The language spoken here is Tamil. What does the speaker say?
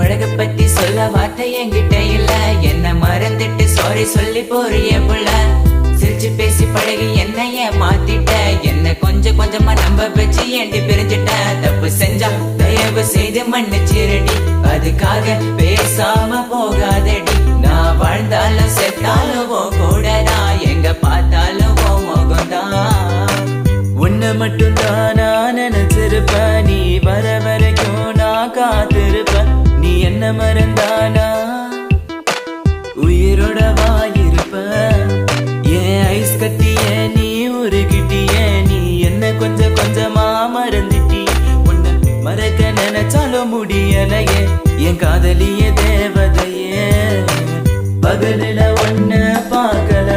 அழக பத்தி சொல்ல வார்த்தை என்கிட்ட இல்ல, என்ன மறந்துட்டு சாரி சொல்லி போறிய புள்ள. சிரிச்சு பேசி பழகி என்னைய மாத்திட்ட, என்ன கொஞ்சம் கொஞ்சமா நம்ப வச்சு ஏண்டி பிரிஞ்சிட்ட. தப்பு செஞ்சா தயவு செய்து மன்னிச்சிரடி, அதுக்காக பேசாம போகாதடி. நான் வாழ்ந்தாலும் செத்தாலும் கூட நான், எங்க பார்த்தாலும் முகம்தான். உன்னை மட்டும் தான் நான் நினைச்சிருப்ப, நீ வர வரைக்கும் நான் காத்திருப்ப. நீ என்ன மறந்தானா உயிரோட வாயிருப்ப. ஏன் ஐஸ் கட்டிய நீ உருகிட்டிய, நீ என்ன கொஞ்சம் கொஞ்சமா மறந்துட்டி. உன்னை மறக்க நினைச்சாலும் முடியலையே, என் காதலிய தேவதையே. பகலில ஒன்ன பார்க்கல